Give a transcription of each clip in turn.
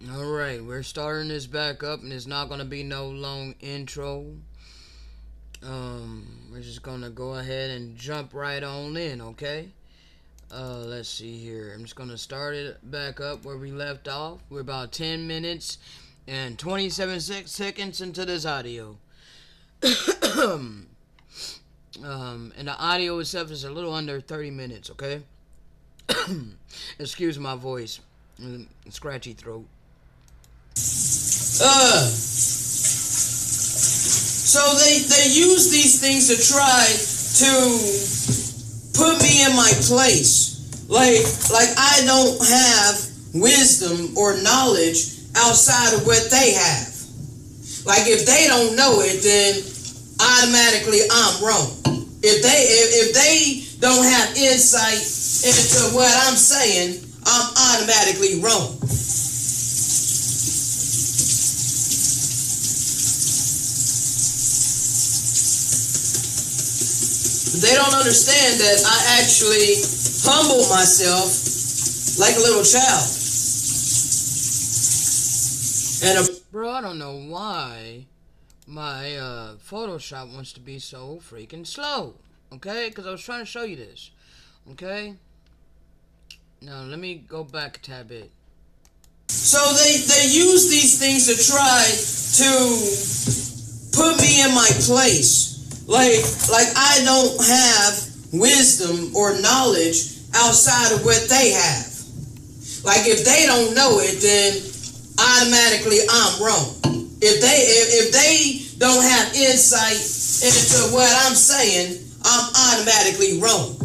Alright, we're starting this back up, and it's not going to be no long intro. We're just going to go ahead and jump right on in, okay? Let's see here. I'm just going to start it back up where we left off. We're about 10 minutes and 27 seconds into this audio. And the audio itself is a little under 30 minutes, okay? Excuse my voice. Scratchy throat. So they use these things to try to put me in my place. Like I don't have wisdom or knowledge outside of what they have. Like if they don't know it, then automatically I'm wrong. If they don't have insight into what I'm saying, I'm automatically wrong. They don't understand that I actually humble myself like a little child. Bro, I don't know why my Photoshop wants to be so freaking slow. Okay? Because I was trying to show you this. Okay? Now, let me go back a tad bit. So they use these things to try to put me in my place. Like I don't have wisdom or knowledge outside of what they have. Like if they don't know it, then automatically I'm wrong. If they don't have insight into what I'm saying, I'm automatically wrong.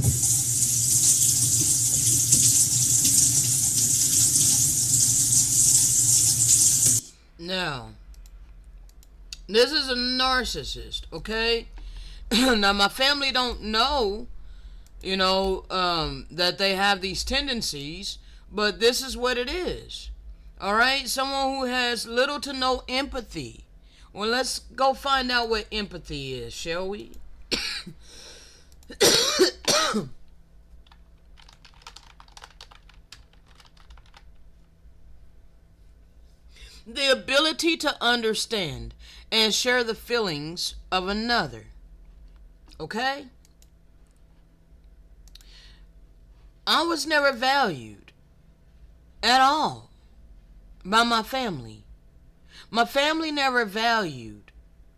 Now, this is a narcissist, okay? Now, my family don't know, that they have these tendencies, but this is what it is. Alright? Someone who has little to no empathy. Well, let's go find out what empathy is, shall we? The ability to understand and share the feelings of another. Okay? I was never valued at all by my family. My family never valued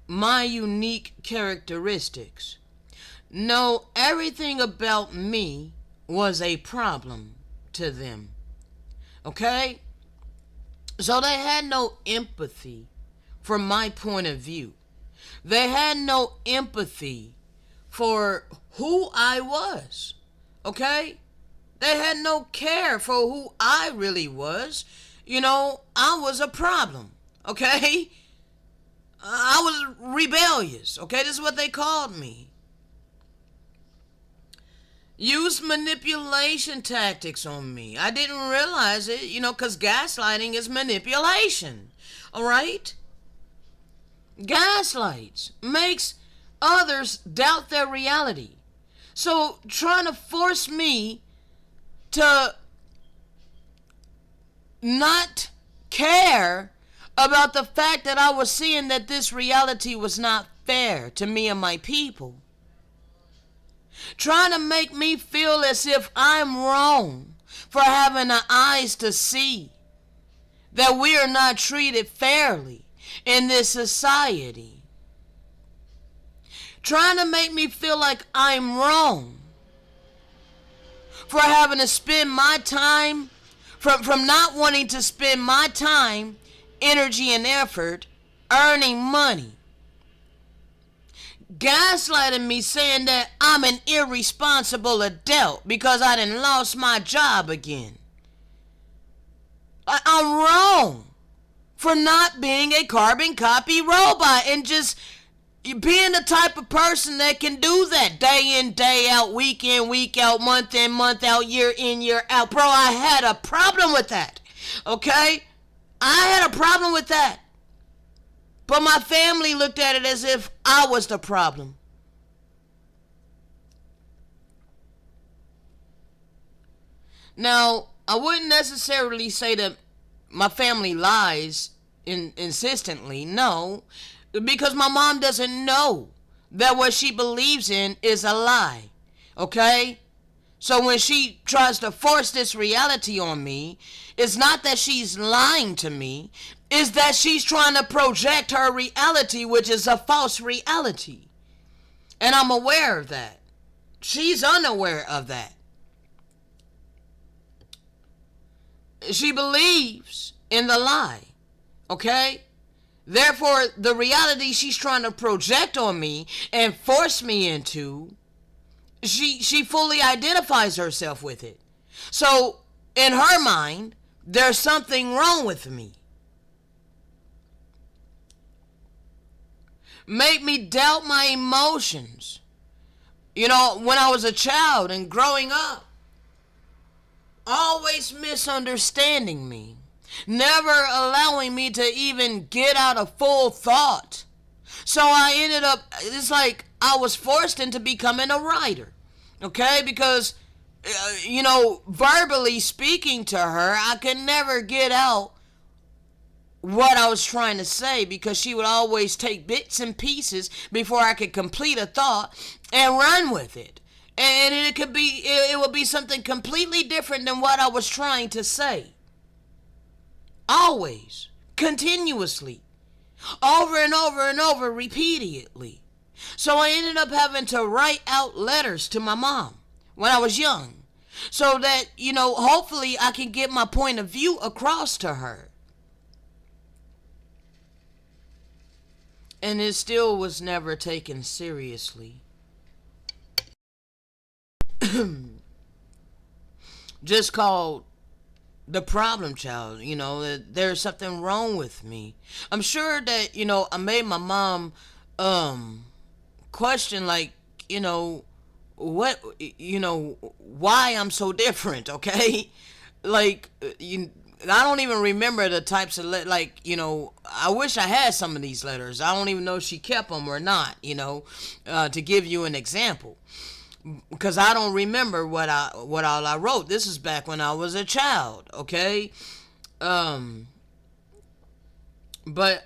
my unique characteristics. No, everything about me was a problem to them. Okay? So they had no empathy from my point of view. They had no empathy for who I was. Okay? They had no care for who I really was. I was a problem. Okay? I was rebellious. Okay? This is what they called me. Used manipulation tactics on me. I didn't realize it, because gaslighting is manipulation. Alright? Gaslights makes others doubt their reality. So trying to force me to not care about the fact that I was seeing that this reality was not fair to me and my people. Trying to make me feel as if I'm wrong for having the eyes to see that we are not treated fairly in this society. Trying to make me feel like I'm wrong for having to spend my time, from not wanting to spend my time, energy, and effort earning money. Gaslighting me, saying that I'm an irresponsible adult because I done lost my job again. I'm wrong for not being a carbon copy robot and just being the type of person that can do that day in, day out, week in, week out, month in, month out, year in, year out. Bro, I had a problem with that. Okay? I had a problem with that. But my family looked at it as if I was the problem. Now, I wouldn't necessarily say that my family lies insistently. No, because my mom doesn't know that what she believes in is a lie. Okay? So when she tries to force this reality on me, it's not that she's lying to me, it's that she's trying to project her reality, which is a false reality. And I'm aware of that. She's unaware of that. She believes in the lie. Okay? Therefore, the reality she's trying to project on me and force me into, she fully identifies herself with it. So, in her mind, there's something wrong with me. Make me doubt my emotions. You know, when I was a child and growing up, always misunderstanding me, never allowing me to even get out a full thought. So I ended up, it's like I was forced into becoming a writer, okay? Because, verbally speaking to her, I could never get out what I was trying to say because she would always take bits and pieces before I could complete a thought and run with it. And it would be something completely different than what I was trying to say. Always, continuously, over and over and over, repeatedly. So I ended up having to write out letters to my mom when I was young, so that, hopefully I can get my point of view across to her. And it still was never taken seriously. Just called the problem child, that there's something wrong with me. I'm sure that, I made my mom question, like, what, why I'm so different, okay? Like, I don't even remember the types of, I wish I had some of these letters. I don't even know if she kept them or not, to give you an example. Because I don't remember what all I wrote. This is back when I was a child, okay? But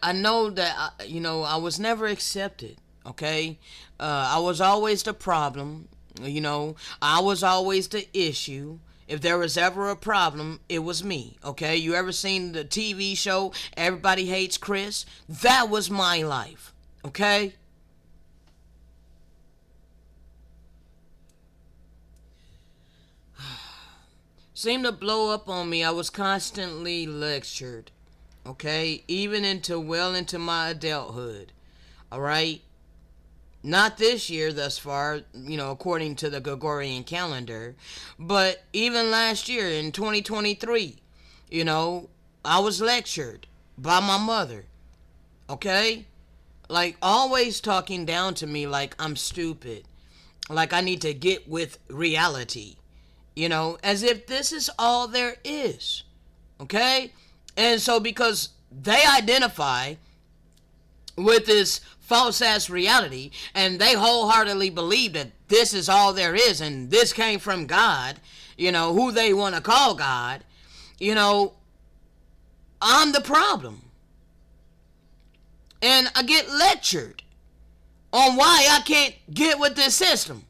I know that, I was never accepted, okay? I was always the problem, I was always the issue. If there was ever a problem, it was me, okay? You ever seen the TV show, Everybody Hates Chris? That was my life, okay? Seemed to blow up on me. I was constantly lectured, okay? Even well into my adulthood, all right? Not this year thus far, according to the Gregorian calendar, but even last year in 2023, I was lectured by my mother, okay? Like, always talking down to me like I'm stupid, like I need to get with reality, as if this is all there is, okay? And so because they identify with this false ass reality and they wholeheartedly believe that this is all there is and this came from God, who they want to call God, I'm the problem. And I get lectured on why I can't get with this system.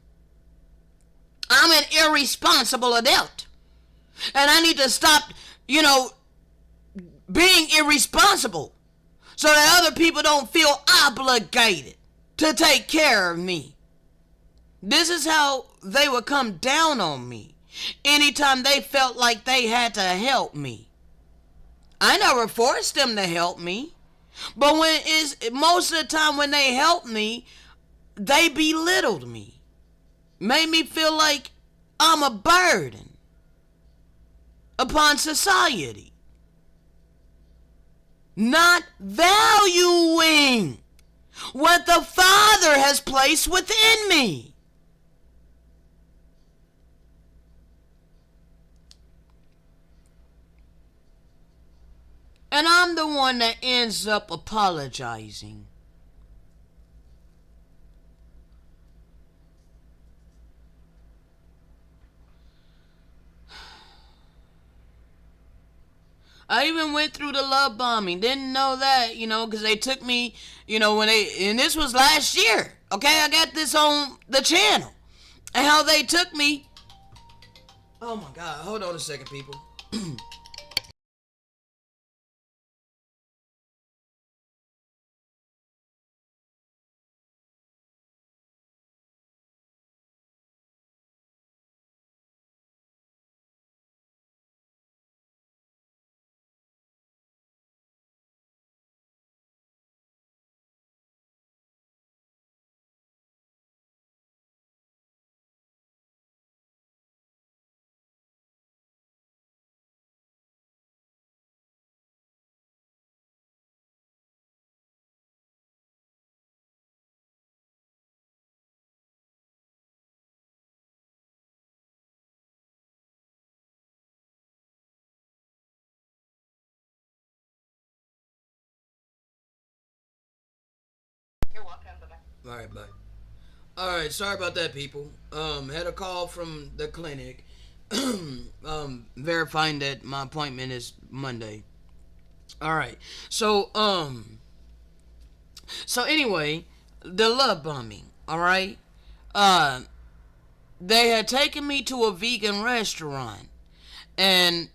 I'm an irresponsible adult. And I need to stop, being irresponsible so that other people don't feel obligated to take care of me. This is how they would come down on me anytime they felt like they had to help me. I never forced them to help me. But most of the time when they helped me, they belittled me. Made me feel like I'm a burden upon society. Not valuing what the Father has placed within me. And I'm the one that ends up apologizing. I even went through the love bombing. Didn't know that, because they took me, and this was last year. Okay, I got this on the channel. And how they took me. Oh my God, hold on a second, people. You're welcome. Bye-bye. All right, bye. All right, sorry about that, people. Had a call from the clinic, verifying that my appointment is Monday. All right, so anyway, the love bombing. All right, uh, they had taken me to a vegan restaurant, and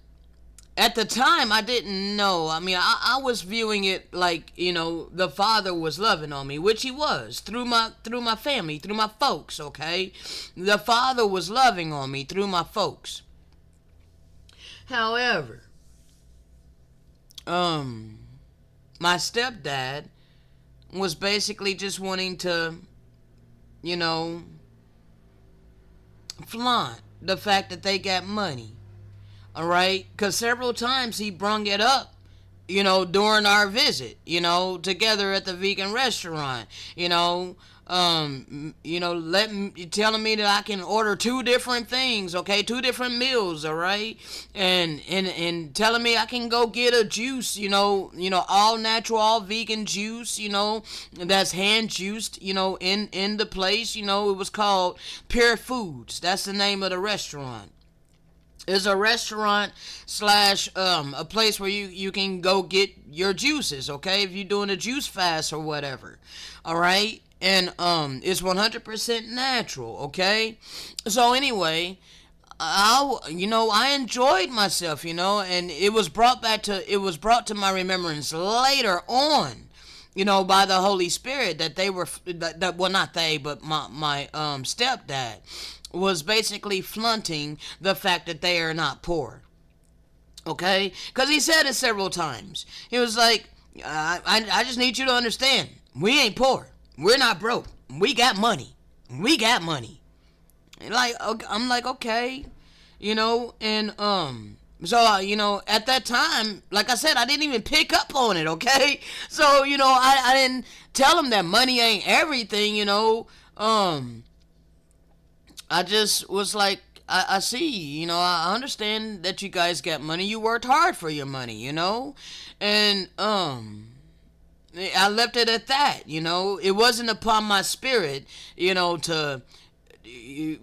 at the time I didn't know. I mean, I was viewing it like, the father was loving on me, which he was, through my family, through my folks. Okay, the father was loving on me through my folks. However, my stepdad was basically just wanting to, you know flaunt the fact that they got money. All right, because several times he brung it up, during our visit, together at the vegan restaurant, telling me that I can order two different things, okay, two different meals, all right, and telling me I can go get a juice, all natural, all vegan juice, that's hand juiced, in the place, it was called Pure Foods. That's the name of the restaurant. It's a restaurant slash a place where you can go get your juices, okay, if you're doing a juice fast or whatever. All right, and it's 100% natural, okay. So anyway, I enjoyed myself, and it was brought to my remembrance later on, by the Holy Spirit, that they were well, not they, but my stepdad was basically flaunting the fact that they are not poor. Okay? Because he said it several times. He was like, I just need you to understand. We ain't poor. We're not broke. We got money. We got money. And I'm like, okay. And so, at that time, like I said, I didn't even pick up on it, okay? So, I didn't tell him that money ain't everything, I just was like, I see, I understand that you guys got money. You worked hard for your money, and I left it at that. It wasn't upon my spirit, to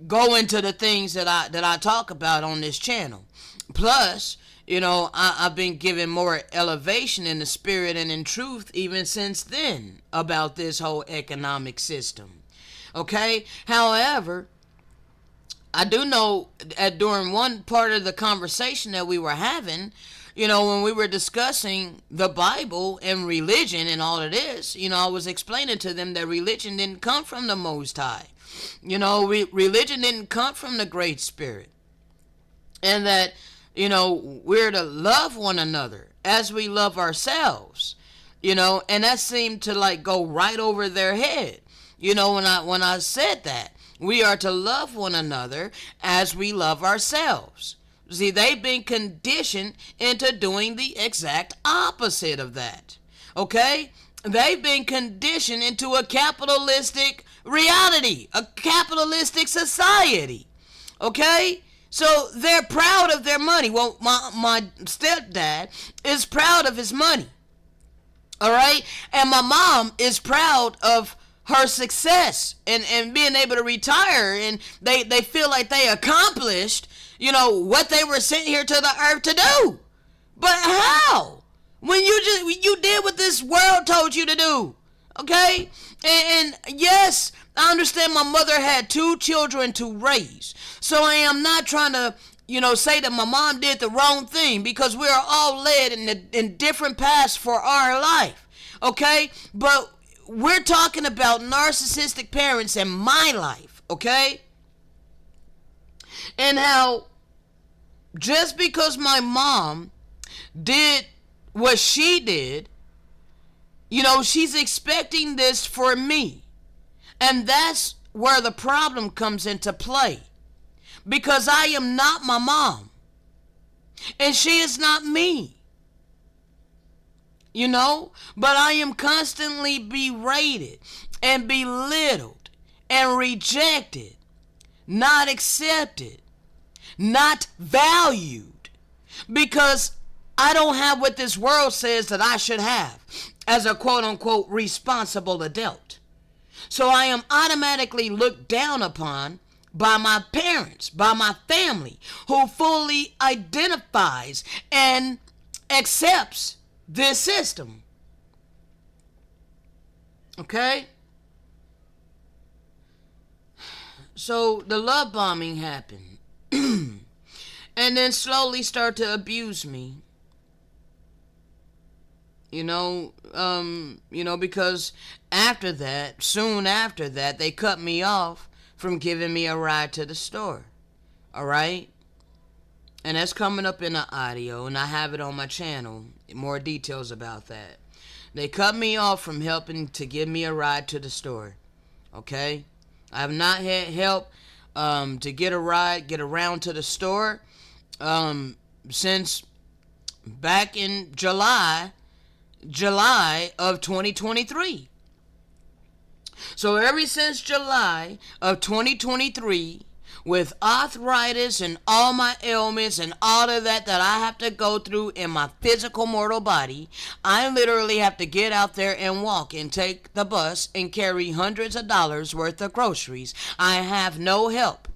go into the things that I talk about on this channel. Plus, I've been given more elevation in the spirit and in truth even since then about this whole economic system. Okay, however, I do know that during one part of the conversation that we were having, when we were discussing the Bible and religion and all of this, I was explaining to them that religion didn't come from the Most High. Religion didn't come from the Great Spirit. And that, we're to love one another as we love ourselves, and that seemed to go right over their head, when I said that. We are to love one another as we love ourselves. See, they've been conditioned into doing the exact opposite of that. Okay? They've been conditioned into a capitalistic reality, a capitalistic society. Okay? So they're proud of their money. Well, my stepdad is proud of his money. All right? And my mom is proud of her success and being able to retire, and they feel like they accomplished, what they were sent here to the earth to do. But how? When you did what this world told you to do. Okay? And yes, I understand my mother had 2 children to raise. So I am not trying to, say that my mom did the wrong thing, because we are all led in different paths for our life. Okay? But we're talking about narcissistic parents in my life. Okay? And how just because my mom did what she did, she's expecting this for me. And that's where the problem comes into play. Because I am not my mom. And she is not me. But I am constantly berated and belittled and rejected, not accepted, not valued, because I don't have what this world says that I should have as a quote-unquote responsible adult. So I am automatically looked down upon by my parents, by my family, who fully identifies and accepts this system. Okay? So the love bombing happened. And then slowly start to abuse me. Because soon after that, they cut me off from giving me a ride to the store. All right? And that's coming up in the audio, and I have it on my channel. More details about that. They cut me off from helping to give me a ride to the store. Okay? I have not had help to get around to the store since back in July of 2023. So ever since July of 2023, with arthritis and all my ailments and all of that I have to go through in my physical mortal body, I literally have to get out there and walk and take the bus and carry hundreds of dollars worth of groceries. I have no help.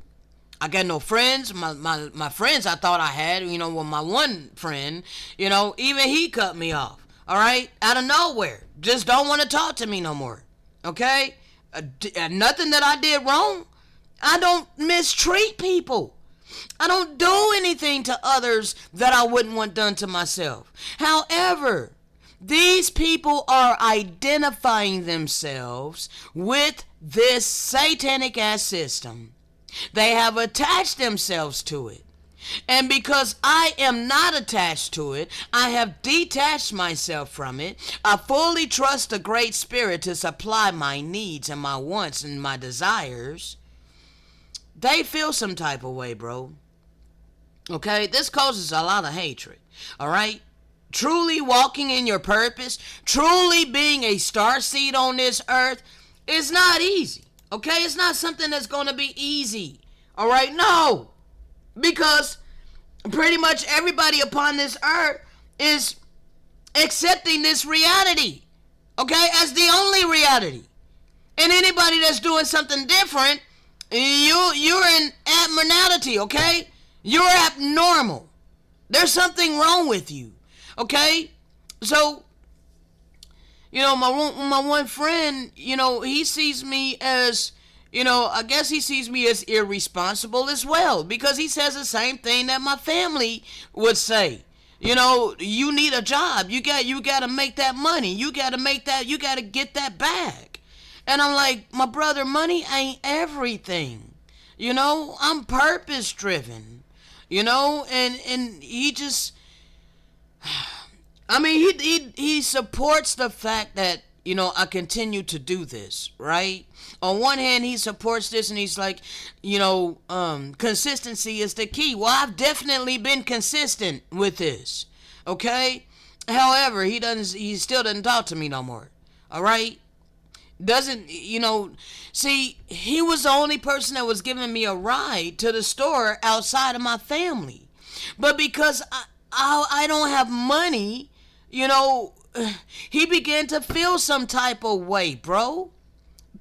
I got no friends. My friends I thought I had, my one friend, even he cut me off. All right? Out of nowhere. Just don't want to talk to me no more. Okay? Nothing that I did wrong. I don't mistreat people. I don't do anything to others that I wouldn't want done to myself. However, these people are identifying themselves with this satanic ass system. They have attached themselves to it. And because I am not attached to it, I have detached myself from it. I fully trust the Great Spirit to supply my needs and my wants and my desires. They feel some type of way, bro. Okay? This causes a lot of hatred. All right? Truly walking in your purpose, truly being a starseed on this earth is not easy. Okay? It's not something that's going to be easy. All right? No. Because pretty much everybody upon this earth is accepting this reality. Okay? As the only reality. And anybody that's doing something different, you're in abnormality, okay? You're abnormal. There's something wrong with you, okay? So, my one friend, he sees me as, I guess he sees me as irresponsible as well, because he says the same thing that my family would say. You need a job. You got to make that money. You got to get that bag. And I'm like, my brother, money ain't everything. I'm purpose driven. And he just, he supports the fact that, I continue to do this, right? On one hand, he supports this and he's like, consistency is the key. Well, I've definitely been consistent with this, okay? However, he still doesn't talk to me no more, all right? Doesn't, see, he was the only person that was giving me a ride to the store outside of my family. But because I don't have money, he began to feel some type of way, bro.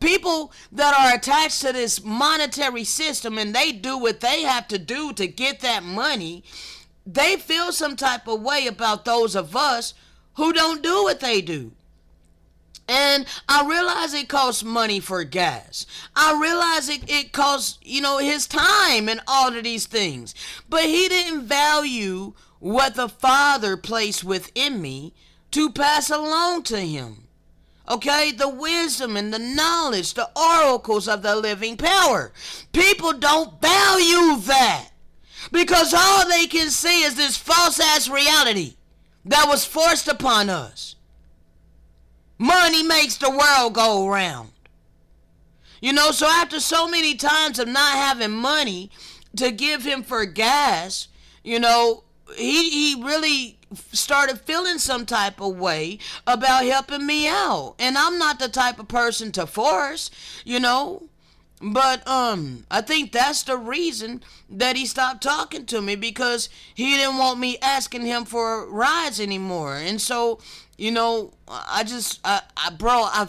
People that are attached to this monetary system and they do what they have to do to get that money, they feel some type of way about those of us who don't do what they do. And I realize it costs money for gas. I realize it costs, his time and all of these things. But he didn't value what the Father placed within me to pass along to him. Okay? The wisdom and the knowledge, the oracles of the living power. People don't value that. Because all they can see is this false ass reality that was forced upon us. Money makes the world go round. So after so many times of not having money to give him for gas, he really started feeling some type of way about helping me out. And I'm not the type of person to force, But I think that's the reason that he stopped talking to me, because he didn't want me asking him for rides anymore. And so, I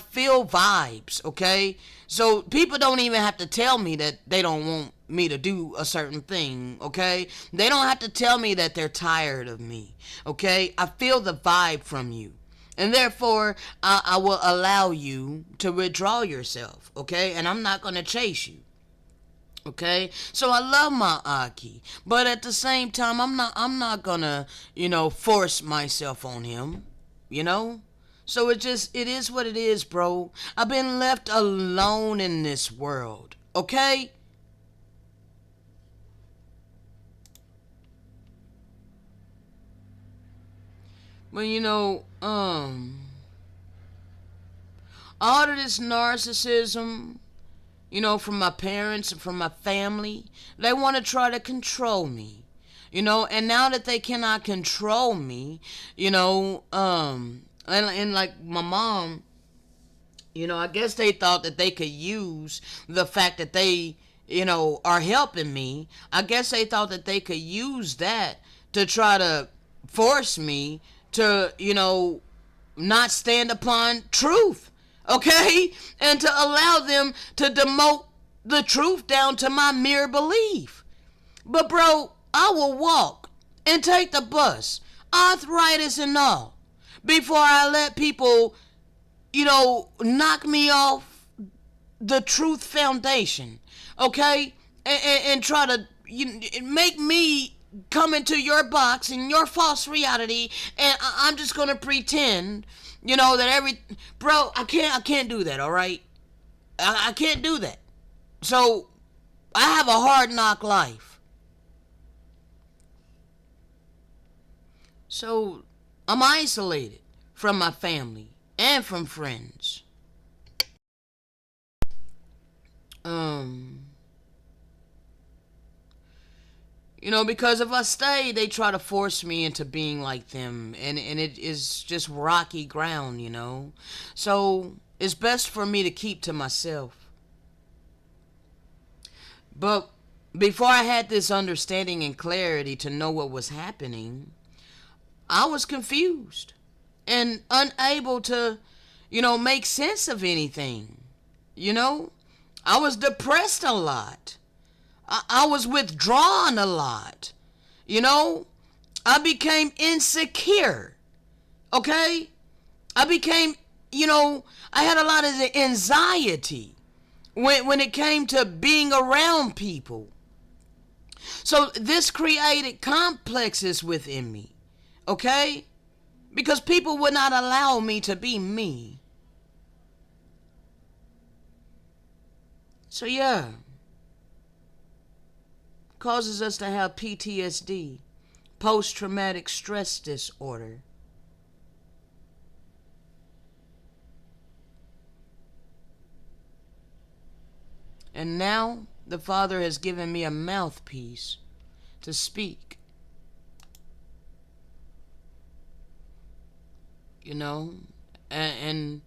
feel vibes, okay? So people don't even have to tell me that they don't want me to do a certain thing, okay? They don't have to tell me that they're tired of me, okay? I feel the vibe from you. And therefore, I will allow you to withdraw yourself, okay? And I'm not going to chase you, okay? So I love my Aki. But at the same time, I'm not going to, force myself on him, So it is what it is, bro. I've been left alone in this world, okay? But all of this narcissism, from my parents and from my family, they want to try to control me, and now that they cannot control me, and like my mom, I guess they thought that they could use the fact that they, are helping me. I guess they thought that they could use that to try to force me to, not stand upon truth, okay? And to allow them to demote the truth down to my mere belief. But bro, I will walk and take the bus, arthritis and all, before I let people, knock me off the truth foundation, okay? And try to make me come into your box and your false reality, and I'm just gonna pretend, that bro, I can't do that, all right? I can't do that. So I have a hard knock life. So I'm isolated from my family and from friends. Because if I stay, they try to force me into being like them, and it is just rocky ground, So it's best for me to keep to myself. But before I had this understanding and clarity to know what was happening, I was confused and unable to, make sense of anything. I was depressed a lot. I was withdrawn a lot. I became insecure. Okay? I became, I had a lot of anxiety when it came to being around people. So this created complexes within me. Okay? Because people would not allow me to be me. So yeah. Causes us to have PTSD, post-traumatic stress disorder. And now the Father has given me a mouthpiece to speak. And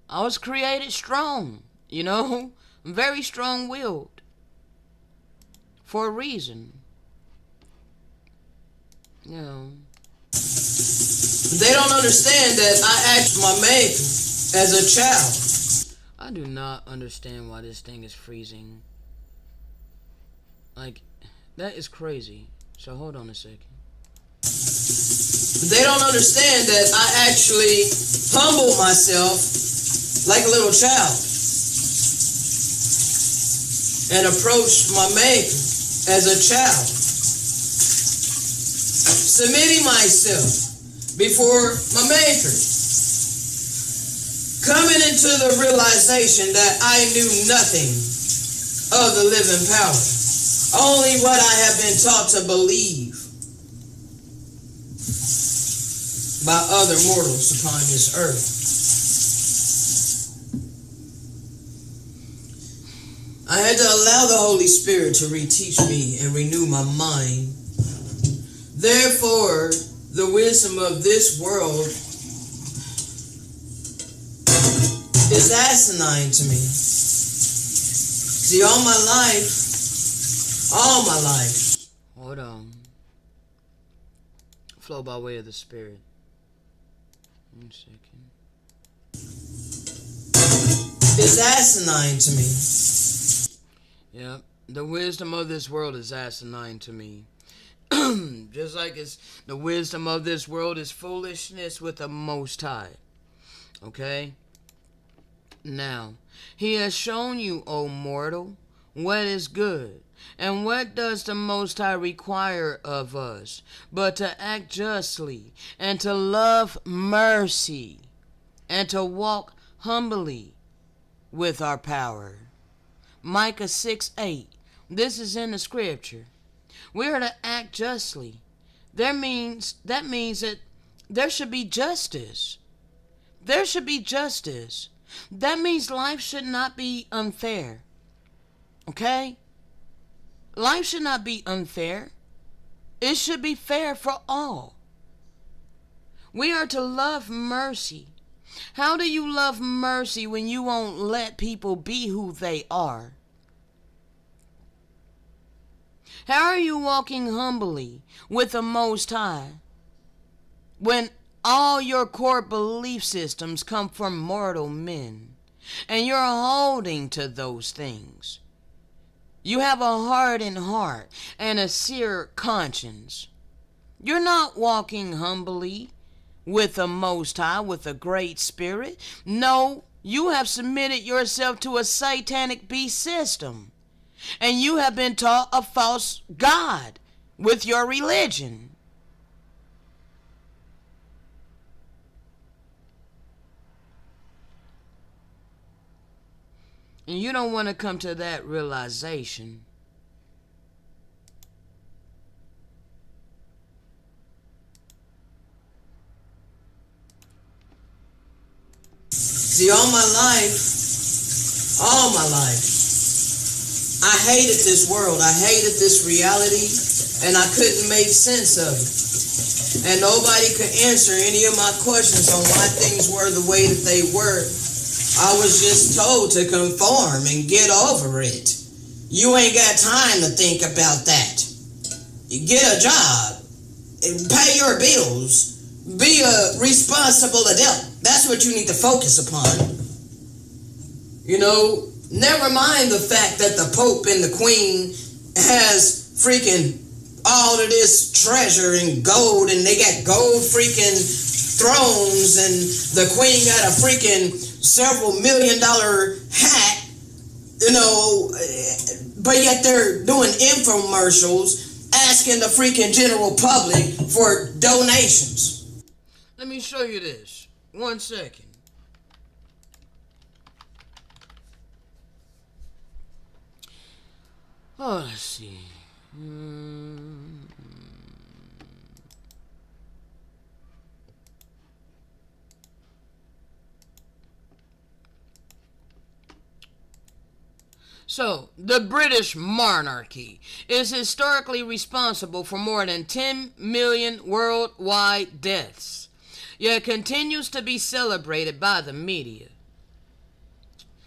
I was created strong, very strong-willed. For a reason. They don't understand that I act my mate as a child. I do not understand why this thing is freezing. Like, that is crazy. So hold on a second. They don't understand that I actually humble myself like a little child and approach my Maker as a child, submitting myself before my Maker, coming into the realization that I knew nothing of the living power, only what I have been taught to believe by other mortals upon this earth. I had to allow the Holy Spirit to reteach me and renew my mind. Therefore, the wisdom of this world is asinine to me. See, all my life. Hold on. Flow by way of the Spirit. 1 second. Is asinine to me. Yeah, the wisdom of this world is asinine to me. Just like the wisdom of this world is foolishness with the Most High. Okay? Now, He has shown you, O mortal, what is good. And what does the Most High require of us but to act justly and to love mercy and to walk humbly with our power? Micah 6:8. This is in the scripture. We are to act justly. That means that there should be justice. There should be justice. That means life should not be unfair. Okay? Life should not be unfair. It should be fair for all. We are to love mercy. How do you love mercy when you won't let people be who they are? How are you walking humbly with the Most High when all your core belief systems come from mortal men and you're holding to those things? You have a hardened heart and a seared conscience. You're not walking humbly with the Most High, with a great spirit. No, you have submitted yourself to a satanic beast system. And you have been taught a false God with your religion. And you don't want to come to that realization. See, all my life, I hated this world. I hated this reality, and I couldn't make sense of it. And nobody could answer any of my questions on why things were the way that they were. I was just told to conform and get over it. You ain't got time to think about that. You get a job, pay your bills, be a responsible adult. That's what you need to focus upon. You know, never mind the fact that the Pope and the Queen has freaking all of this treasure and gold, and they got gold freaking thrones, and the Queen got a freaking several $1 million hat, you know, but yet they're doing infomercials asking the freaking general public for donations. Let me show you this. 1 second. Oh, let's see. So, the British monarchy is historically responsible for more than 10 million worldwide deaths, yet continues to be celebrated by the media.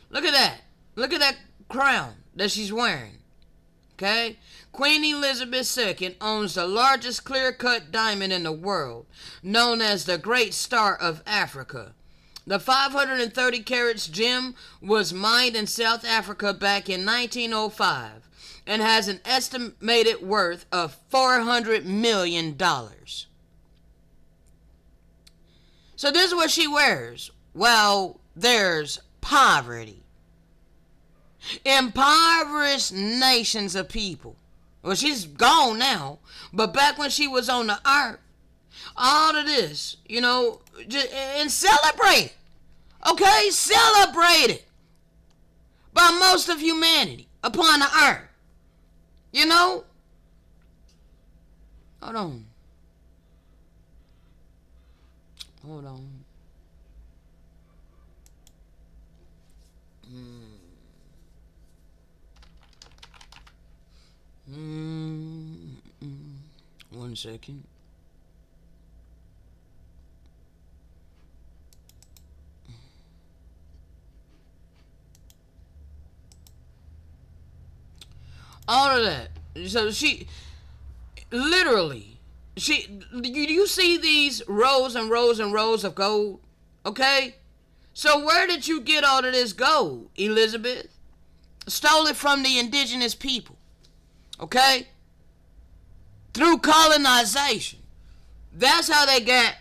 Look at that. Look at that crown that she's wearing. Okay? Queen Elizabeth II owns the largest clear-cut diamond in the world, known as the Great Star of Africa. The 530 carats gem was mined in South Africa back in 1905. and has an estimated worth of $400 million. So this is what she wears. Well, there's poverty. Impoverished nations of people. Well, she's gone now, but back when she was on the earth, all of this, and celebrate it. Okay? Celebrate it by most of humanity upon the earth. Hold on. One second. All of that. So she literally, you see these rows and rows and rows of gold, okay? So where did you get all of this gold, Elizabeth? Stole it from the indigenous people, okay? Through colonization. That's how they got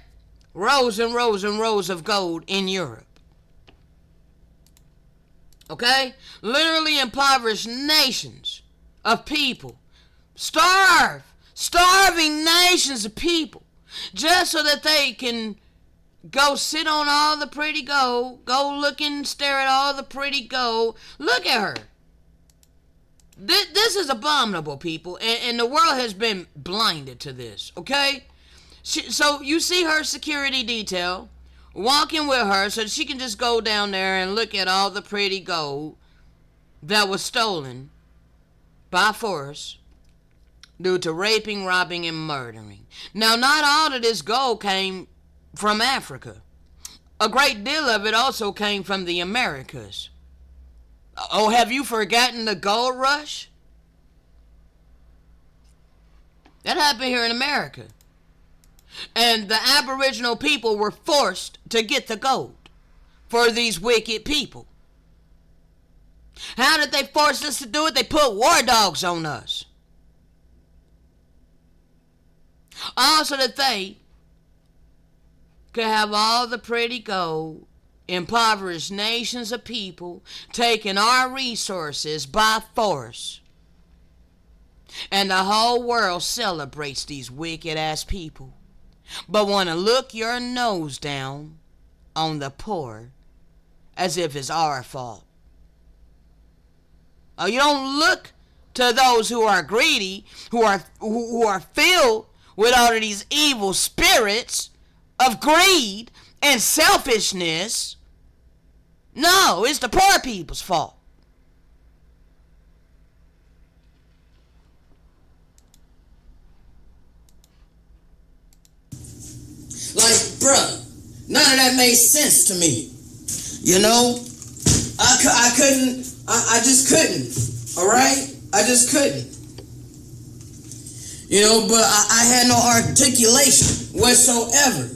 rows and rows and rows of gold in Europe. Okay? Literally impoverished nations of people. Starving nations of people. Just so that they can go sit on all the pretty gold. Go look and stare at all the pretty gold. Look at her. This is abominable, people. And the world has been blinded to this. Okay? So you see her security detail walking with her so she can just go down there and look at all the pretty gold that was stolen by force due to raping, robbing, and murdering. Now, not all of this gold came from Africa. A great deal of it also came from the Americas. Oh, have you forgotten the gold rush? That happened here in America. And the Aboriginal people were forced to get the gold for these wicked people. How did they force us to do it? They put war dogs on us. Also that they could have all the pretty gold, impoverished nations of people taking our resources by force. And the whole world celebrates these wicked ass people. But want to look your nose down on the poor as if it's our fault. Oh, you don't look to those who are greedy, who are filled with all of these evil spirits of greed and selfishness. No, it's the poor people's fault. Like, bruh, none of that made sense to me. I just couldn't. All right? I just couldn't. But I had no articulation whatsoever.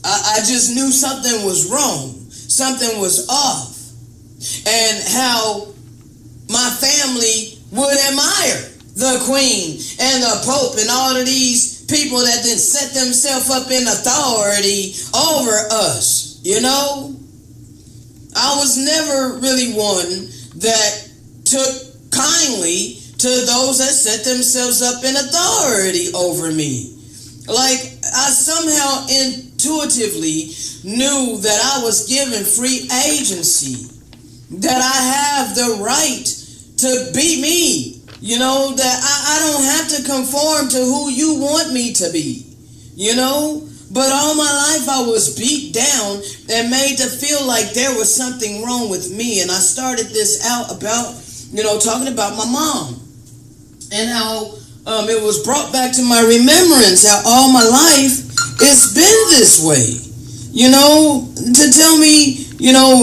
I just knew something was wrong. Something was off. And how my family would admire the Queen and the Pope and all of these people that then set themselves up in authority over us. I was never really one that took kindly to those that set themselves up in authority over me. Like, I somehow intuitively knew that I was given free agency, that I have the right to be me, that I don't have to conform to who you want me to be, But all my life I was beat down and made to feel like there was something wrong with me. And I started this out about, talking about my mom and how it was brought back to my remembrance how all my life it's been this way. To tell me,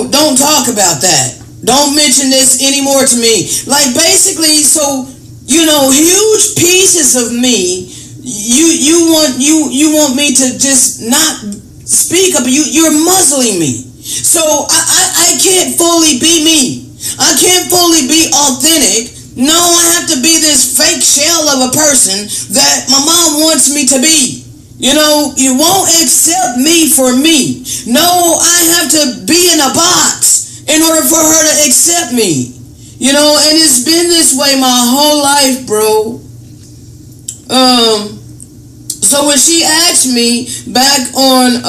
don't talk about that. Don't mention this anymore to me. Like, basically, so, huge pieces of me you want me to just not speak up. You're muzzling me. So I can't fully be me. I can't fully be authentic No, I have to be this fake shell of a person that my mom wants me to be. You know, you won't accept me for me. No, I have to be in a box in order for her to accept me. You know, and it's been this way my whole life, bro. So when she asked me back on,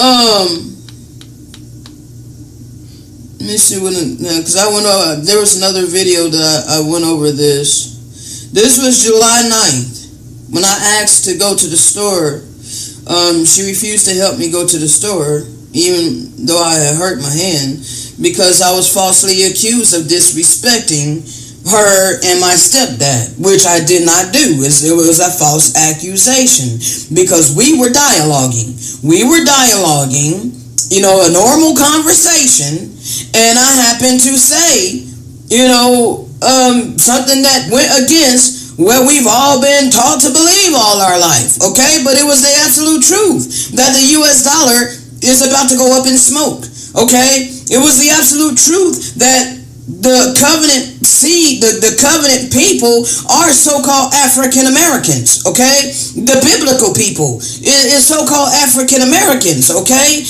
let me see because I went over, there was another video that I went over this. This was July 9th when I asked to go to the store. She refused to help me go to the store, even though I had hurt my hand, because I was falsely accused of disrespecting her and my stepdad, which I did not do. It was a false accusation because we were dialoguing. You know, a normal conversation, and I happened to say, you know, something that went against what we've all been taught to believe all our life, okay? But it was the absolute truth that the U.S. dollar is about to go up in smoke, okay? It was the absolute truth that the covenant seed, the covenant people are so-called African Americans, okay? The biblical people is so-called African Americans, okay?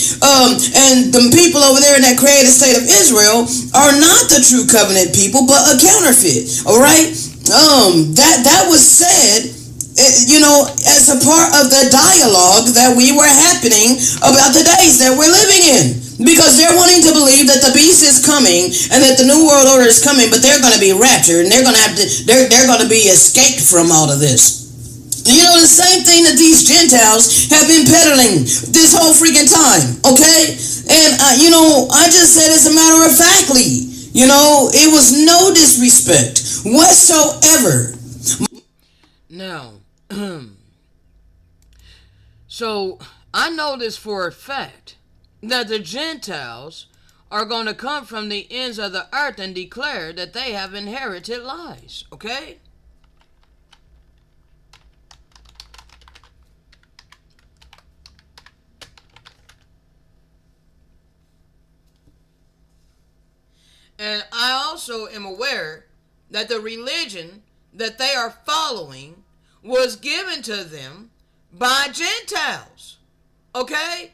And the people over there in that created state of Israel are not the true covenant people, but a counterfeit, all right? That was said, you know, as a part of the dialogue that we were happening about the days that we're living in. Because they're wanting to believe that the beast is coming and that the new world order is coming, but they're going to be raptured and they're going to be escaped from all of this. You know, the same thing that these Gentiles have been peddling this whole freaking time, okay? And, you know, I just said as a matter of factly, you know, it was no disrespect whatsoever. Now, so I know this for a fact, that the Gentiles are going to come from the ends of the earth and declare that they have inherited lies, okay? And I also am aware that the religion that they are following was given to them by Gentiles, okay?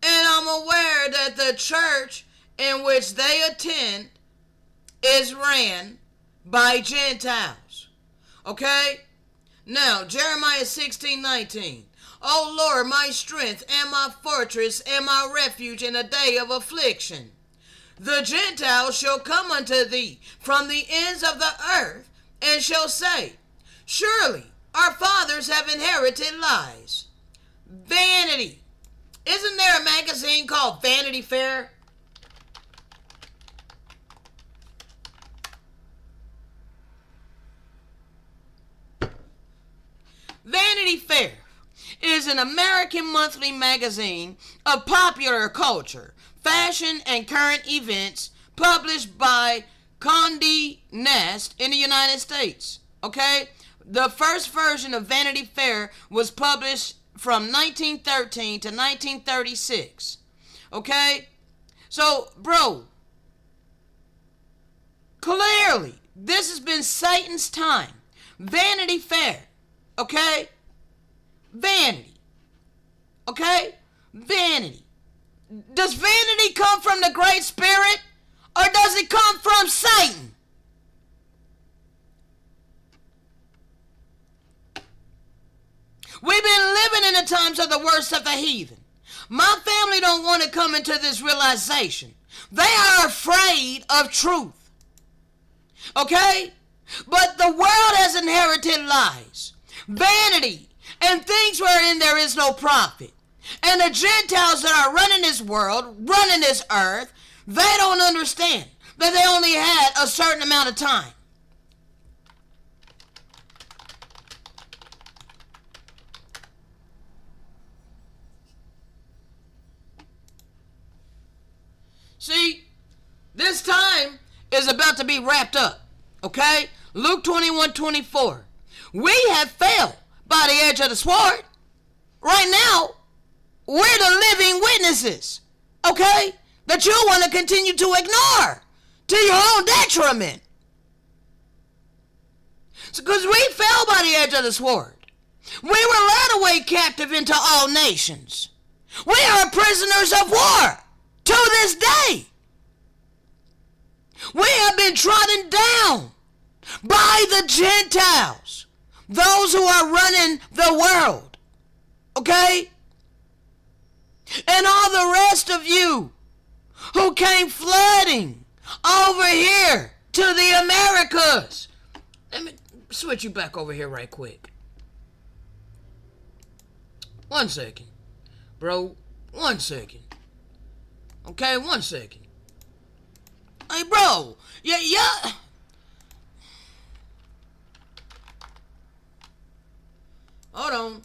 And I'm aware that the church in which they attend is ran by Gentiles, okay? Now, Jeremiah 16:19. O Lord, my strength and my fortress and my refuge in a day of affliction. The Gentiles shall come unto thee from the ends of the earth, and shall say, surely our fathers have inherited lies. Vanity. Isn't there a magazine called Vanity Fair? Vanity Fair is an American monthly magazine of popular culture, fashion, and current events published by Condé Nast in the United States. Okay? The first version of Vanity Fair was published from 1913 to 1936. Okay? So, bro, clearly, this has been Satan's time. Vanity Fair. Okay? Vanity. Okay? Vanity. Does vanity come from the Great Spirit, or does it come from Satan? We've been living in the times of the worst of the heathen. My family don't want to come into this realization. They are afraid of truth. Okay? But the world has inherited lies, vanity, and things wherein there is no profit. And the Gentiles that are running this world, running this earth, they don't understand that they only had a certain amount of time. See, this time is about to be wrapped up, okay? Luke 21:24. We have fell by the edge of the sword. Right now, we're the living witnesses, okay? That you want to continue to ignore to your own detriment. Because we fell by the edge of the sword. We were led away captive into all nations. We are prisoners of war to this day. We have been trodden down by the Gentiles, those who are running the world, okay? And all the rest of you who came flooding over here to the Americas. Let me switch you back over here right quick. 1 second. Bro, 1 second. Okay, 1 second. Hey, bro. Yeah. Hold on.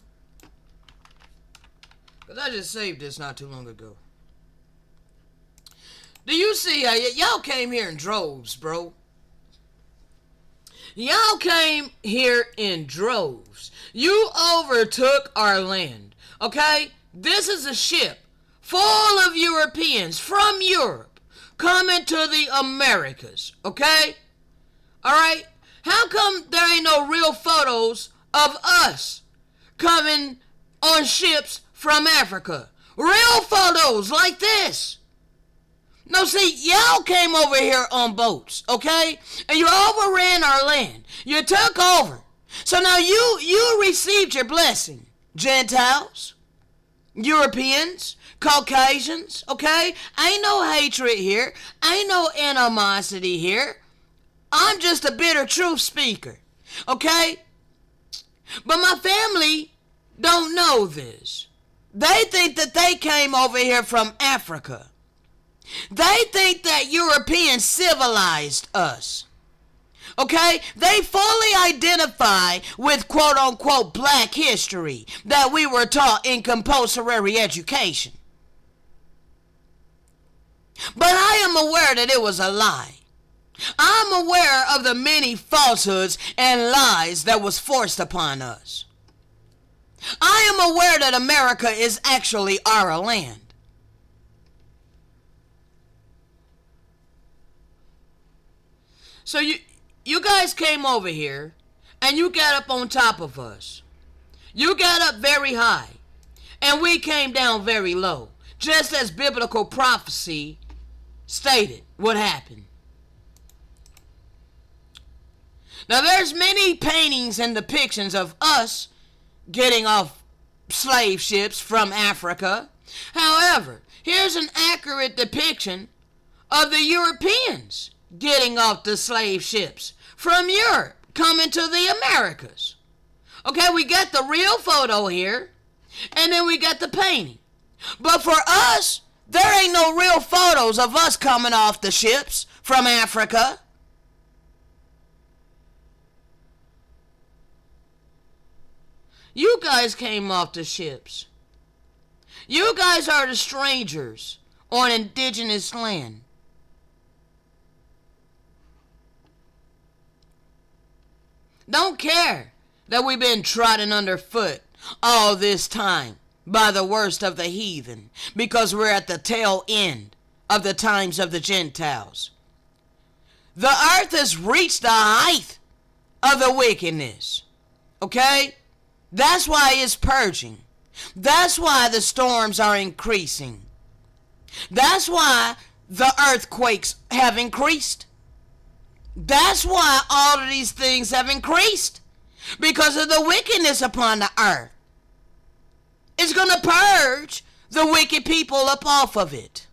Because I just saved this not too long ago. Do you see how y'all came here in droves, bro? Y'all came here in droves. You overtook our land, okay? This is a ship full of Europeans from Europe coming to the Americas, okay? All right? How come there ain't no real photos of us coming on ships from Africa? Real photos like this. No, see, y'all came over here on boats, okay? And you overran our land. You took over. So now you received your blessing. Gentiles, Europeans, Caucasians, okay? Ain't no hatred here. Ain't no animosity here. I'm just a bitter truth speaker, okay? But my family don't know this. They think that they came over here from Africa. They think that Europeans civilized us. Okay? They fully identify with quote-unquote black history that we were taught in compulsory education. But I am aware that it was a lie. I'm aware of the many falsehoods and lies that was forced upon us. I am aware that America is actually our land. So you guys came over here and you got up on top of us. You got up very high and we came down very low, just as biblical prophecy stated would happen. Now there's many paintings and depictions of us getting off slave ships from Africa. However, here's an accurate depiction of the Europeans getting off the slave ships from Europe, coming to the Americas. Okay, we got the real photo here, and then we got the painting. But for us, there ain't no real photos of us coming off the ships from Africa. You guys came off the ships. You guys are the strangers on indigenous land. Don't care that we've been trodden underfoot all this time by the worst of the heathen, because we're at the tail end of the times of the Gentiles. The earth has reached the height of the wickedness. Okay? That's why it's purging. That's why the storms are increasing. That's why the earthquakes have increased. That's why all of these things have increased. Because of the wickedness upon the earth. It's going to purge the wicked people up off of it.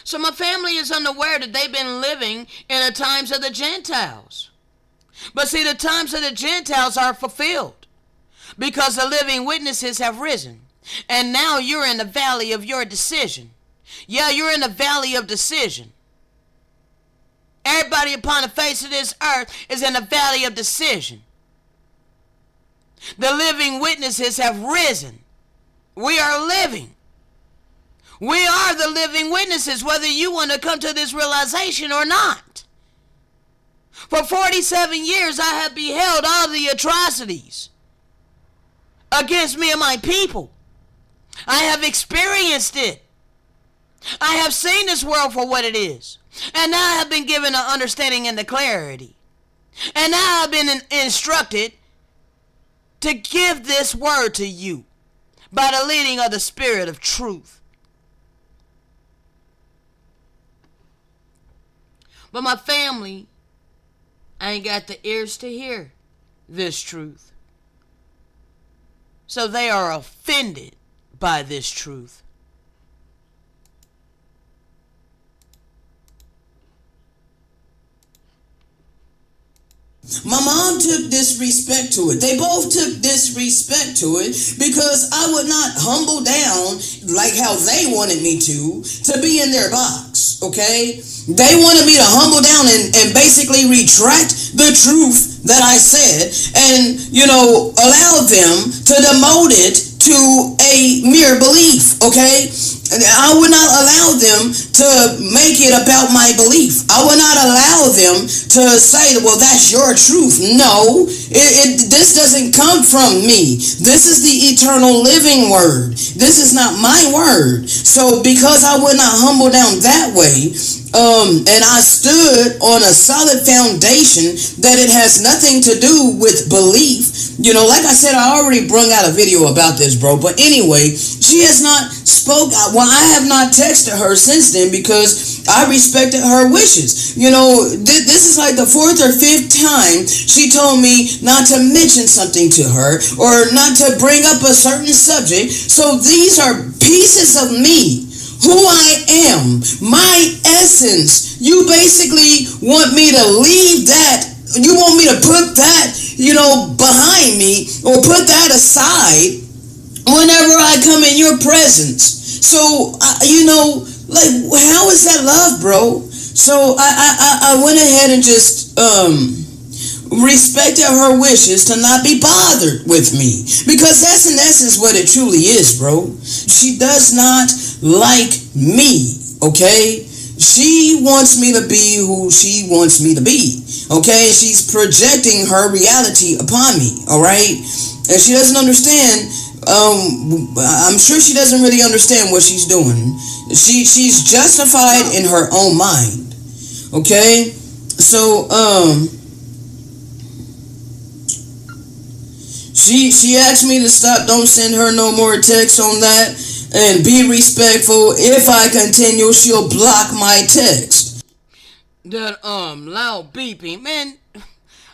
So my family is unaware that they've been living in the times of the Gentiles. But see, the times of the Gentiles are fulfilled because the living witnesses have risen. And now you're in the valley of your decision. Yeah, you're in the valley of decision. Everybody upon the face of this earth is in the valley of decision. The living witnesses have risen. We are living. We are the living witnesses, whether you want to come to this realization or not. For 47 years, I have beheld all the atrocities against me and my people. I have experienced it. I have seen this world for what it is. And now I have been given an understanding and the clarity. And now I have been instructed to give this word to you by the leading of the Spirit of truth. But my family ain't got the ears to hear this truth. So they are offended by this truth. My mom took disrespect to it. They both took disrespect to it because I would not humble down like how they wanted me to be in their box, okay? They wanted me to humble down and basically retract the truth that I said and, allow them to demote it to a mere belief, okay? I would not allow them to make it about my belief. I would not allow them to say, well, that's your truth. No, this doesn't come from me. This is the eternal living word. This is not my word. So because I would not humble down that way, and I stood on a solid foundation that it has nothing to do with belief. Like I said, I already brung out a video about this, bro. But anyway, she has not spoke. Well, I have not texted her since then because I respected her wishes. This is like the 4th or 5th time she told me not to mention something to her or not to bring up a certain subject. So these are pieces of me. Who I am, my essence. You basically want me to leave that. You want me to put that, behind me or put that aside whenever I come in your presence. So, how is that love, bro? So I went ahead and just respected her wishes to not be bothered with me. Because that's in essence what it truly is, bro. She does not like me, okay? She wants me to be who she wants me to be, okay? She's projecting her reality upon me, all right? And she doesn't understand. I'm sure she doesn't really understand what she's doing. She's justified in her own mind, okay? So, She asked me to stop. Don't send her no more texts on that. And be respectful. If I continue, she'll block my text. That loud beeping, man.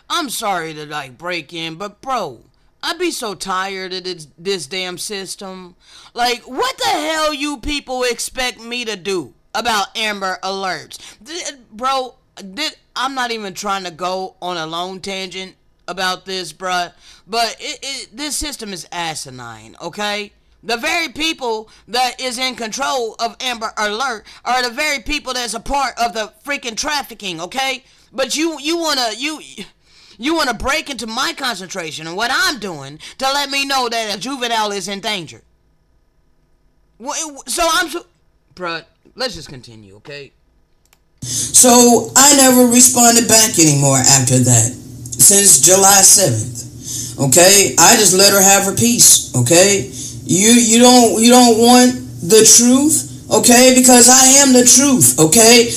I'm sorry to break in, but bro, I be so tired of this damn system. Like, what the hell you people expect me to do about Amber Alerts? Bro, I'm not even trying to go on a long tangent about this, bruh, but this system is asinine, okay? The very people that is in control of Amber Alert are the very people that's a part of the freaking trafficking, okay? But you wanna break into my concentration and what I'm doing to let me know that a juvenile is in danger. Bruh, let's just continue, okay? So I never responded back anymore after that. Since July 7th, okay? I just let her have her peace, okay? You don't want the truth, okay? Because I am the truth, okay?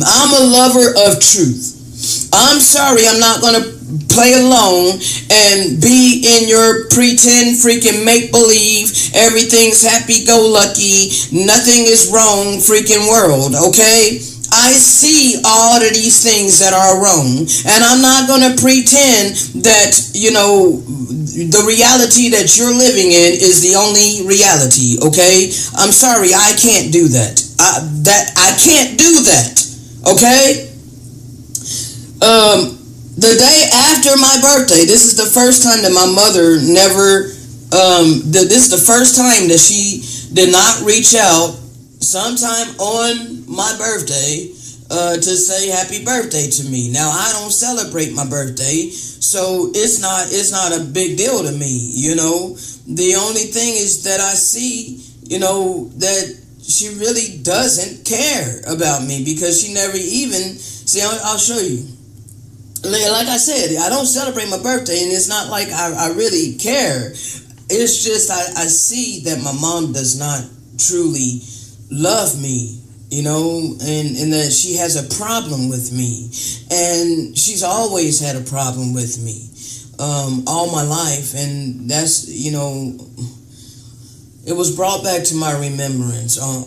I'm a lover of truth. I'm sorry, I'm not gonna play alone and be in your pretend freaking make-believe, everything's happy-go-lucky, nothing is wrong freaking world, okay? I see all of these things that are wrong, and I'm not going to pretend that, the reality that you're living in is the only reality, okay? I'm sorry, I can't do that. I can't do that, okay? The day after my birthday, this is the first time that my mother this is the first time that she did not reach out sometime on my birthday to say happy birthday to me. Now, I don't celebrate my birthday, so it's not a big deal to me, The only thing is that I see, that she really doesn't care about me because she never even, I'll show you. Like I said, I don't celebrate my birthday, and it's not like I really care. It's just I see that my mom does not truly love me, and that she has a problem with me. And she's always had a problem with me all my life. And that's, it was brought back to my remembrance, how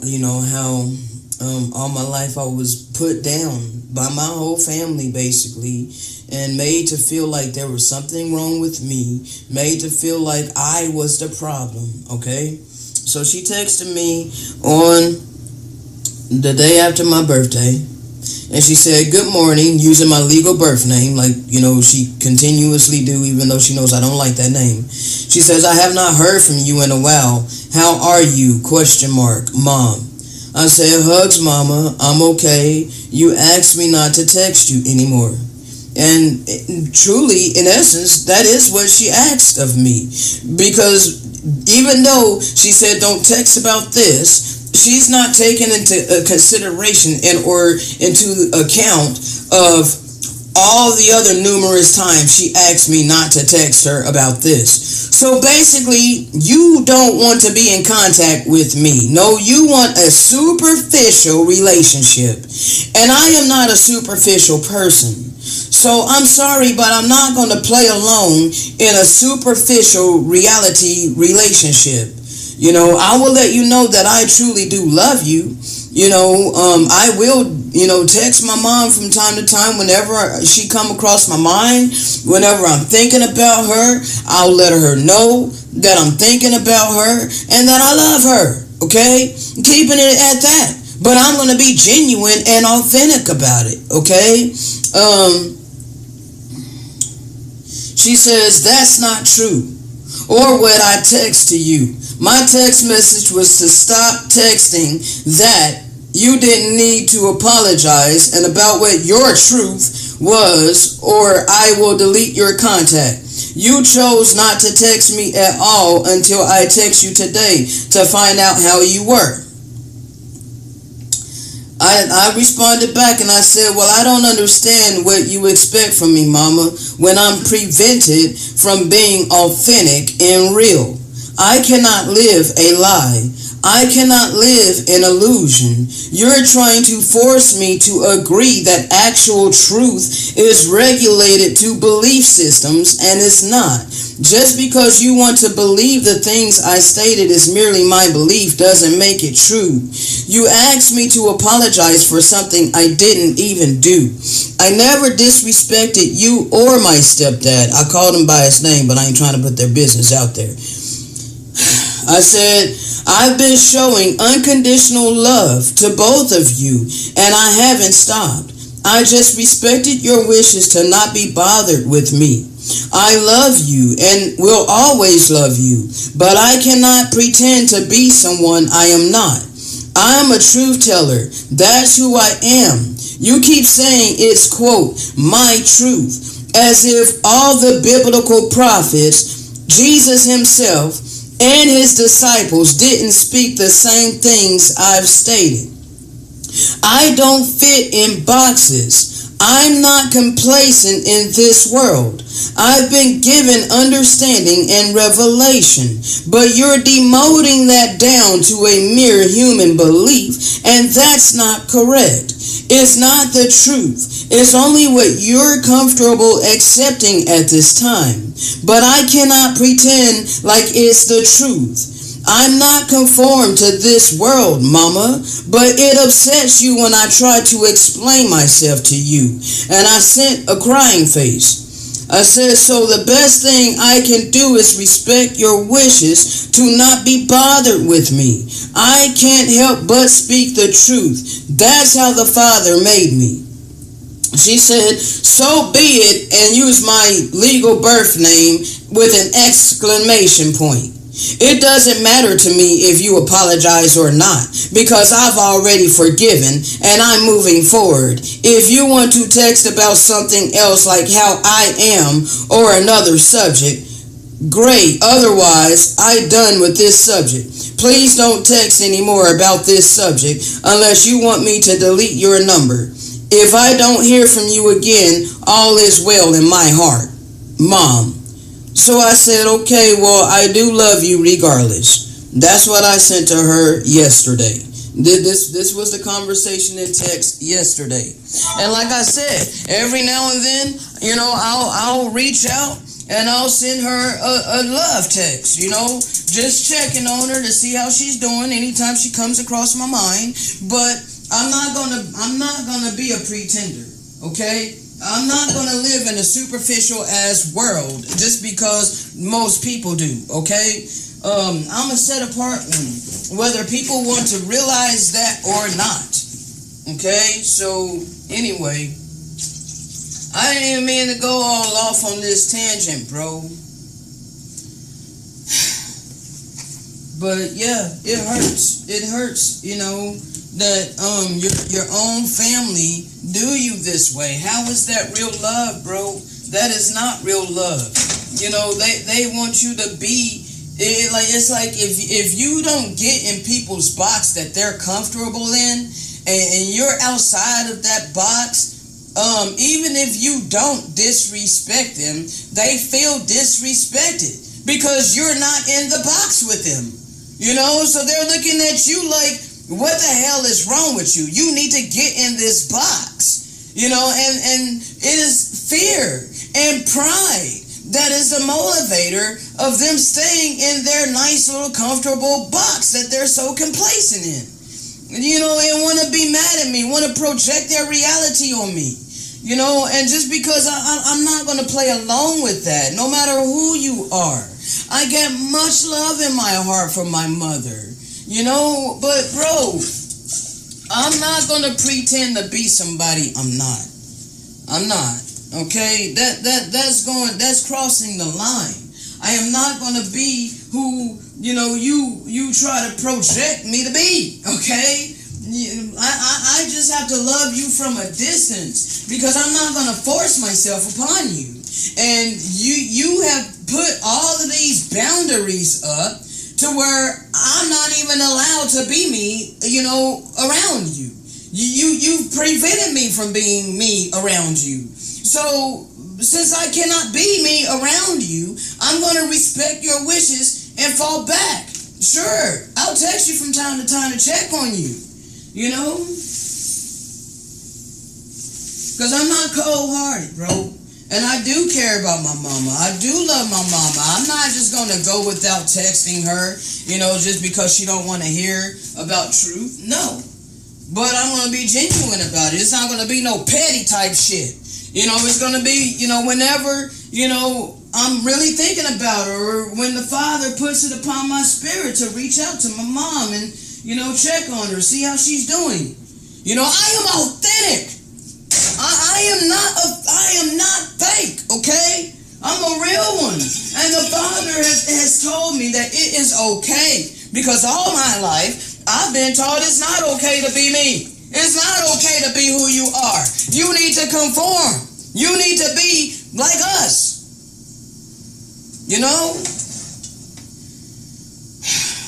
all my life I was put down by my whole family, basically, and made to feel like there was something wrong with me, made to feel like I was the problem, okay? So she texted me on the day after my birthday, and she said, "Good morning," using my legal birth name, like, she continuously do, even though she knows I don't like that name. She says, "I have not heard from you in a while. How are you? ? Mom." I said, "Hugs, Mama. I'm okay. You asked me not to text you anymore." And truly, in essence, that is what she asked of me. Because even though she said, "Don't text about this," she's not taking into consideration or into account of all the other numerous times she asked me not to text her about this. So basically, you don't want to be in contact with me. No, you want a superficial relationship. And I am not a superficial person. So I'm sorry, but I'm not going to play alone in a superficial reality relationship. I will let you know that I truly do love you. I will, text my mom from time to time whenever she come across my mind. Whenever I'm thinking about her, I'll let her know that I'm thinking about her and that I love her, okay? Keeping it at that. But I'm going to be genuine and authentic about it, okay? She says, "That's not true. Or what I text to you. My text message was to stop texting that you didn't need to apologize and about what your truth was, or I will delete your contact. You chose not to text me at all until I text you today to find out how you were." I responded back and I said, "Well, I don't understand what you expect from me, Mama, when I'm prevented from being authentic and real. I cannot live a lie. I cannot live an illusion. You're trying to force me to agree that actual truth is regulated to belief systems, and it's not. Just because you want to believe the things I stated is merely my belief doesn't make it true. You asked me to apologize for something I didn't even do. I never disrespected you or my stepdad." I called him by his name, but I ain't trying to put their business out there. I said, "I've been showing unconditional love to both of you, and I haven't stopped. I just respected your wishes to not be bothered with me. I love you and will always love you, but I cannot pretend to be someone I am not. I am a truth teller. That's who I am. You keep saying it's, quote, my truth, as if all the biblical prophets, Jesus himself, and his disciples didn't speak the same things I've stated. I don't fit in boxes. I'm not complacent in this world. I've been given understanding and revelation, but you're demoting that down to a mere human belief, and that's not correct. It's not the truth. It's only what you're comfortable accepting at this time. But I cannot pretend like it's the truth. I'm not conformed to this world, Mama, but it upsets you when I try to explain myself to you." And I sent a crying face. I said, "So the best thing I can do is respect your wishes to not be bothered with me. I can't help but speak the truth. That's how the Father made me." She said, "So be it," and used my legal birth name with an exclamation point. "It doesn't matter to me if you apologize or not, because I've already forgiven and I'm moving forward. If you want to text about something else like how I am or another subject, great. Otherwise, I'm done with this subject. Please don't text anymore about this subject unless you want me to delete your number. If I don't hear from you again, all is well in my heart. Mom." So I said, okay, well, I do love you regardless. That's what I sent to her yesterday. This was the conversation in text yesterday. And like I said, every now and then, I'll reach out and I'll send her a love text, just checking on her to see how she's doing anytime she comes across my mind. But I'm not gonna be a pretender, okay? I'm not gonna live in a superficial ass world just because most people do, okay? I'm a set apart one, whether people want to realize that or not. Okay, so anyway, I didn't even mean to go all off on this tangent, bro. But yeah, it hurts. It hurts, that your own family do you this way. How is that real love, bro? That is not real love. They want you to be. It's like if you don't get in people's box that they're comfortable in, and you're outside of that box, even if you don't disrespect them, they feel disrespected because you're not in the box with them. So they're looking at you like, what the hell is wrong with you? You need to get in this box. And it is fear and pride that is the motivator of them staying in their nice little comfortable box that they're so complacent in. And want to be mad at me, want to project their reality on me. And just because I'm not going to play along with that, no matter who you are. I get much love in my heart from my mother, but bro, I'm not going to pretend to be somebody I'm not. Okay, that's crossing the line. I am not gonna be who you try to project me to be. Okay, I just have to love you from a distance because I'm not gonna force myself upon you. And you have put all of these boundaries up to where I'm not even allowed to be me. Around you. You've prevented me from being me around you. So, since I cannot be me around you, I'm going to respect your wishes and fall back. Sure, I'll text you from time to time to check on you, Because I'm not cold-hearted, bro. And I do care about my mama. I do love my mama. I'm not just going to go without texting her, just because she don't want to hear about truth. No. But I'm going to be genuine about it. It's not going to be no petty type shit. It's going to be, whenever, I'm really thinking about her, or when the Father puts it upon my spirit to reach out to my mom and, check on her, see how she's doing. I am authentic. I am not fake, okay? I'm a real one. And the Father has told me that it is okay, because all my life, I've been taught it's not okay to be me. It's not okay to be who you are. You need to conform. You need to be like us.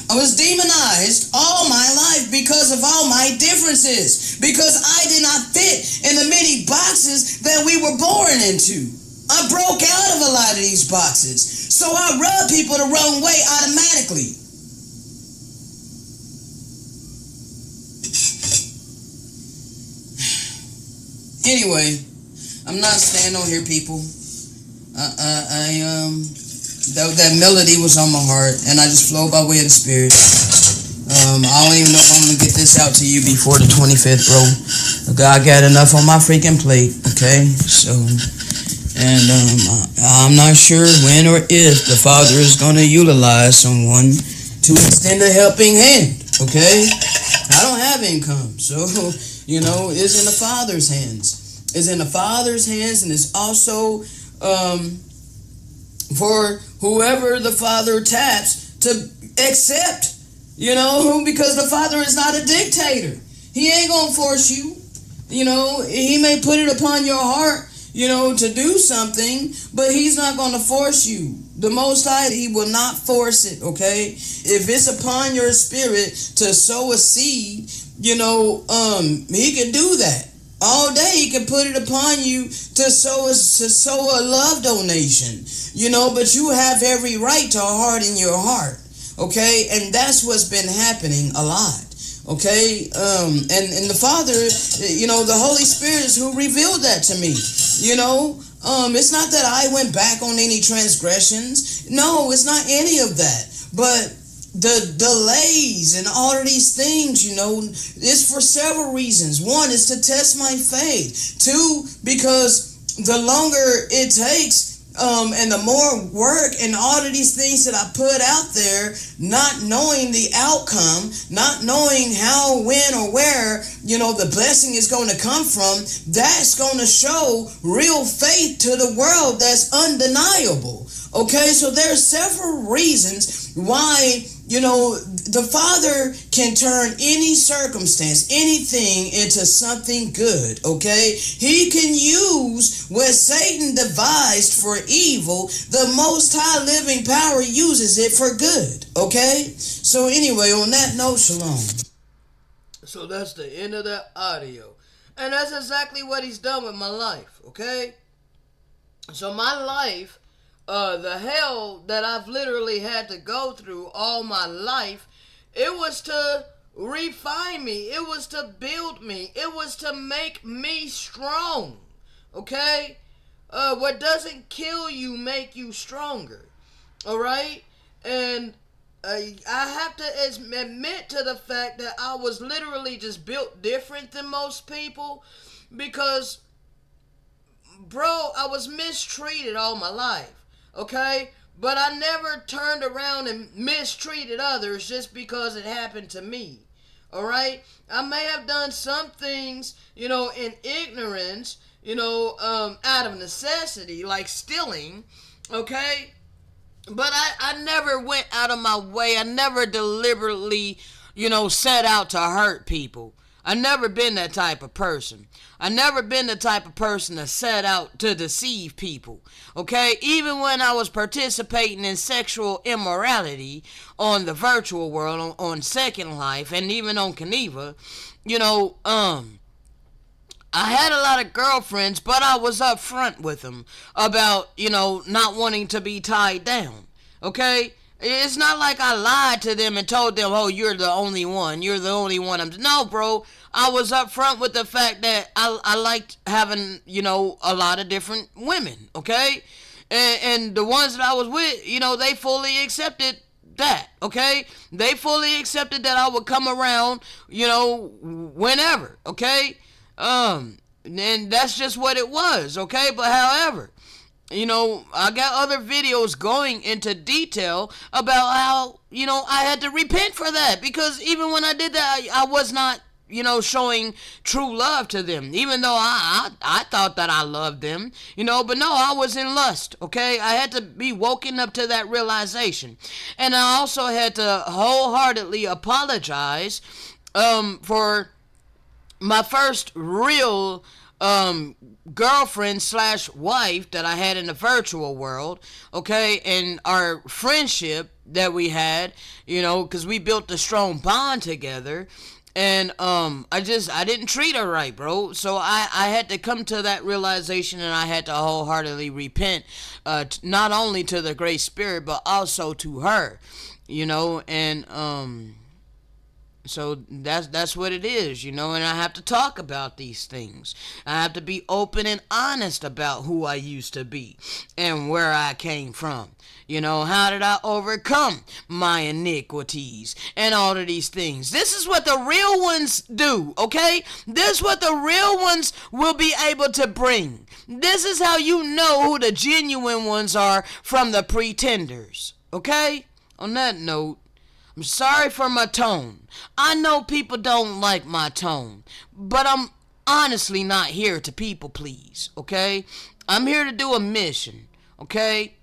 I was demonized all my life because of all my differences. Because I did not fit in the many boxes that we were born into. I broke out of a lot of these boxes. So I rub people the wrong way automatically. Anyway, I'm not staying on here, people. That melody was on my heart, and I just flowed by way of the Spirit. I don't even know if I'm gonna get this out to you before the 25th, bro. I got enough on my freaking plate, okay? So, and I'm not sure when or if the Father is gonna utilize someone to extend a helping hand, okay? I don't have income, so it's in the Father's hands. It's in the Father's hands, and it's also for whoever the Father taps to accept, because the Father is not a dictator. He ain't gonna force you. He may put it upon your heart, to do something, but He's not gonna force you. The Most High, He will not force it, okay? If it's upon your spirit to sow a seed, He can do that. All day he can put it upon you to sow a love donation, but you have every right to harden your heart, okay? And that's what's been happening a lot, okay? And the Father, the Holy Spirit is who revealed that to me, It's not that I went back on any transgressions. No, it's not any of that. But the delays and all of these things, is for several reasons. One is to test my faith. Two, because the longer it takes, and the more work and all of these things that I put out there, not knowing the outcome, not knowing how, when, or where, the blessing is going to come from, that's going to show real faith to the world that's undeniable. Okay, so there are several reasons why, the Father can turn any circumstance, anything into something good, okay? He can use what Satan devised for evil. The Most High living power uses it for good, okay? So anyway, on that note, shalom. So that's the end of that audio. And that's exactly what he's done with my life, okay? So my life, the hell that I've literally had to go through all my life, it was to refine me. It was to build me. It was to make me strong. Okay? What doesn't kill you make you stronger. Alright? And I have to admit to the fact that I was literally just built different than most people, because, bro, I was mistreated all my life. Okay? But I never turned around and mistreated others just because it happened to me. Alright? I may have done some things, in ignorance, out of necessity, like stealing. Okay? But I never went out of my way. I never deliberately, set out to hurt people. I never been that type of person. I never been the type of person that set out to deceive people. Okay? Even when I was participating in sexual immorality on the virtual world, on Second Life, and even on Kaniva, I had a lot of girlfriends, but I was upfront with them about, not wanting to be tied down. Okay? It's not like I lied to them and told them, oh, you're the only one. You're the only one. No, bro. I was upfront with the fact that I liked having, a lot of different women. Okay? And the ones that I was with, they fully accepted that. Okay? They fully accepted that I would come around, whenever. Okay? And that's just what it was. Okay? But however, I got other videos going into detail about how, I had to repent for that. Because even when I did that, I was not, showing true love to them. Even though I thought that I loved them, but no, I was in lust, okay? I had to be woken up to that realization. And I also had to wholeheartedly apologize for my first real girlfriend / wife that I had in the virtual world, okay, and our friendship that we had, because we built a strong bond together, and I didn't treat her right, bro. So I had to come to that realization, and I had to wholeheartedly repent, not only to the Great Spirit, but also to her, and so that's what it is, and I have to talk about these things. I have to be open and honest about who I used to be and where I came from. How did I overcome my iniquities and all of these things? This is what the real ones do, okay? This is what the real ones will be able to bring. This is how you know who the genuine ones are from the pretenders, okay? On that note, I'm sorry for my tone. I know people don't like my tone, but I'm honestly not here to people please, okay? I'm here to do a mission, okay?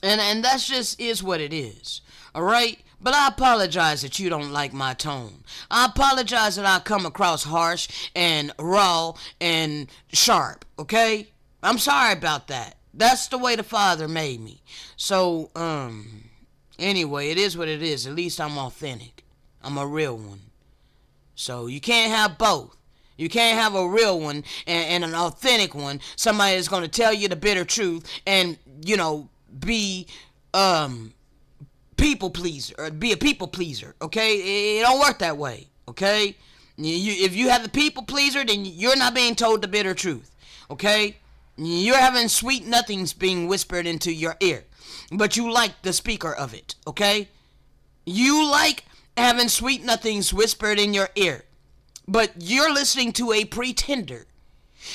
And that's just is what it is, alright? But I apologize that you don't like my tone. I apologize that I come across harsh and raw and sharp, okay? I'm sorry about that. That's the way the Father made me. So, anyway, it is what it is. At least I'm authentic. I'm a real one. So you can't have both. You can't have a real one and an authentic one. Somebody is going to tell you the bitter truth and, be people pleaser or be a people pleaser. Okay, it don't work that way. Okay, if you have the people pleaser, then you're not being told the bitter truth. Okay, you're having sweet nothings being whispered into your ear, but you like the speaker of it. Okay, you like having sweet nothings whispered in your ear, but you're listening to a pretender.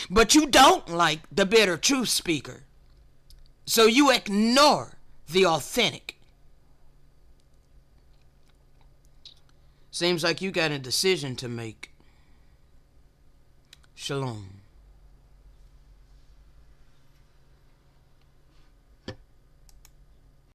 But you don't like the bitter truth speaker, so you ignore the authentic. Seems like you got a decision to make. Shalom.